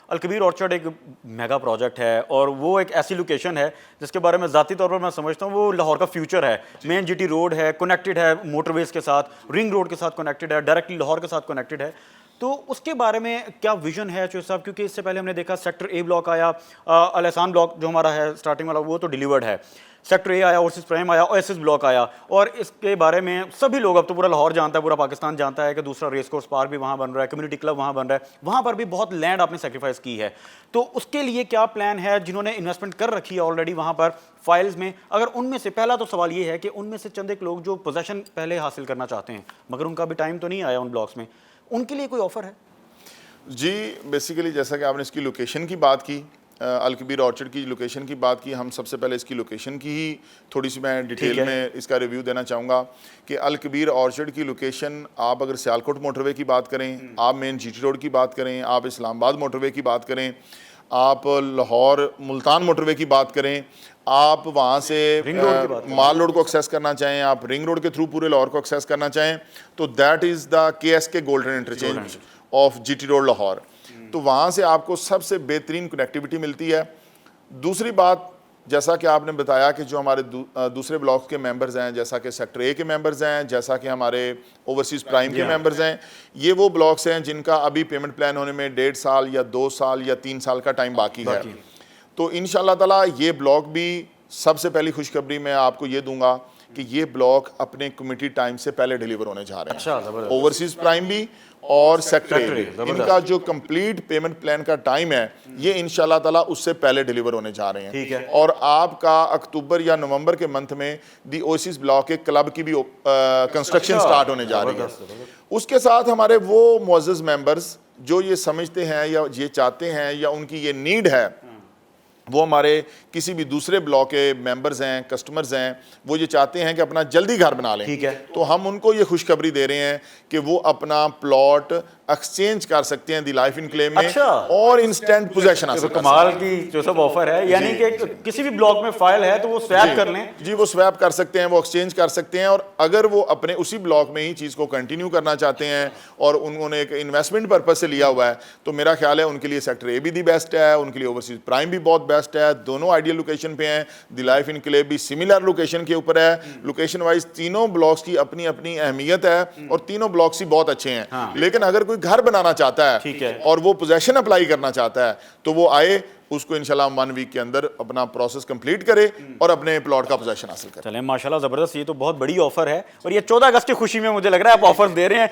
Al Kabir orchard एक mega project है और वो एक ऐसी लोकेशन है जिसके बारे में ज़ाती तौर पर मैं समझता हूँ वो लाहौर का फ्यूचर है। मेन जीटी रोड है, कनेक्टेड है मोटरवेज के साथ, रिंग रोड के साथ कनेक्टेड है, डायरेक्टली लाहौर के साथ कनेक्टेड है। तो उसके बारे में क्या विजन है चौधरी साहब? क्योंकि इससे पहले हमने देखा सेक्टर ए ब्लॉक आया, अल एहसान ब्लॉक जो हमारा है स्टार्टिंग वाला वो तो डिलीवर्ड है, सेक्टर ए आया, ओवरसीज प्राइम आया, ओएसएस ब्लॉक आया, और इसके बारे में सभी लोग, अब तो पूरा लाहौर जानता है, पूरा पाकिस्तान जानता है कि दूसरा रेस कोर्स पार्क भी वहाँ बन रहा है, कम्युनिटी क्लब वहाँ बन रहा है, वहाँ पर भी बहुत लैंड आपने सेक्रीफाइस की है। तो उसके लिए क्या प्लान है? जिन्होंने इन्वेस्टमेंट कर रखी है ऑलरेडी वहाँ पर फाइल्स में, अगर उनमें से, पहला तो सवाल ये है कि उनमें से चंद एक लोग जो पोजेसन पहले हासिल करना चाहते हैं मगर उनका भी टाइम तो नहीं आया उन ब्लॉक्स में, उनके लिए कोई ऑफर है? जी, बेसिकली जैसा कि आपने इसकी लोकेशन की बात की, अलकबीर ऑर्चर्ड की लोकेशन की बात की, हम सबसे पहले इसकी लोकेशन की ही थोड़ी सी मैं डिटेल में इसका रिव्यू देना चाहूँगा कि अलकबीर ऑर्चर्ड की लोकेशन, आप अगर सियालकोट मोटरवे की बात करें, आप मेन जीटी रोड की बात करें, आप इस्लामाबाद मोटरवे की बात करें, आप लाहौर मुल्तान मोटरवे की बात करें, आप वहाँ से माल रोड को एक्सेस करना चाहें, आप रिंग रोड के थ्रू पूरे लाहौर को एक्सेस करना चाहें, तो that is the KSK golden interchange of GT road Lahore. तो वहाँ से आपको सबसे बेहतरीन कनेक्टिविटी मिलती है। दूसरी बात, जैसा कि आपने बताया कि जो हमारे दूसरे ब्लॉक के मेंबर्स हैं, जैसा कि सेक्टर ए के मेंबर्स हैं, जैसा कि हमारे ओवरसीज़ प्राइम के मेंबर्स हैं, ये वो ब्लॉक्स हैं जिनका अभी पेमेंट प्लान होने में 1.5 साल या 2 साल या 3 साल का टाइम बाकी है। तो इंशाल्लाह ताला ये ब्लॉक भी, सबसे पहली खुशखबरी मैं आपको ये दूंगा कि ये ब्लॉक अपने कमिटी टाइम से पहले डिलीवर होने जा रहे हैं। ओवरसीज़ प्राइम भी और सेक्टर ए, इनका जो कंप्लीट पेमेंट प्लान का टाइम है ये इंशाल्लाह ताला उससे पहले डिलीवर होने जा रहे हैं। ठीक है। और आपका अक्टूबर या नवंबर के मंथ में दी ओएसिस ब्लॉक के क्लब की भी कंस्ट्रक्शन स्टार्ट होने जा रही है। उसके साथ हमारे वो मुअज़्ज़ज़ मेंबर्स जो ये समझते हैं या ये चाहते हैं या उनकी ये नीड है, वो हमारे किसी भी दूसरे ब्लॉक के मेंबर्स हैं, कस्टमर्स हैं, वो ये चाहते हैं कि अपना जल्दी घर बना लें। ठीक है। तो हम उनको ये खुशखबरी दे रहे हैं कि वो अपना प्लॉट एक्सचेंज कर सकते हैं दी लाइफ इन क्लेम में। और इंस्टेंट पोजेशन हासिल कर सकते हैं। कमाल की जो सब ऑफर है, यानी कि किसी भी ब्लॉक में फाइल है तो वो स्वैप कर लें। जी, वो स्वैप कर सकते हैं, वो एक्सचेंज कर सकते हैं। और अगर वो अपने उसी ब्लॉक में ही चीज़ को कंटिन्यू करना चाहते हैं और उन्होंने एक इन्वेस्टमेंट पर्पज से लिया हुआ है, तो मेरा ख्याल है उनके लिए सेक्टर ए भी दी बेस्ट है, उनके लिए ओवरसीज प्राइम भी बहुत बेस्ट है। दोनों आइडियल लोकेशन पे हैं। दी लाइफ इन क्लेम भी सिमिलर लोकेशन के ऊपर है। लोकेशन वाइज तीनों ब्लॉक्स की अपनी अपनी अहमियत है और तीनों ब्लॉक्स ही बहुत अच्छे हैं। लेकिन अगर कोई घर बनाना चाहता है और वो पोजेशन अप्लाई करना चाहता है तो वो आए, उसको इंशाल्लाह 1 वीक के अंदर अपना प्रोसेस कंप्लीट करे और अपने प्लॉट का पोजेशन हासिल करे। चलें, माशाल्लाह ज़बरदस्त, ये तो बहुत बड़ी ऑफर है और ये 14 अगस्त की खुशी में मुझे लग रहा है आप ऑफर दे रहे हैं।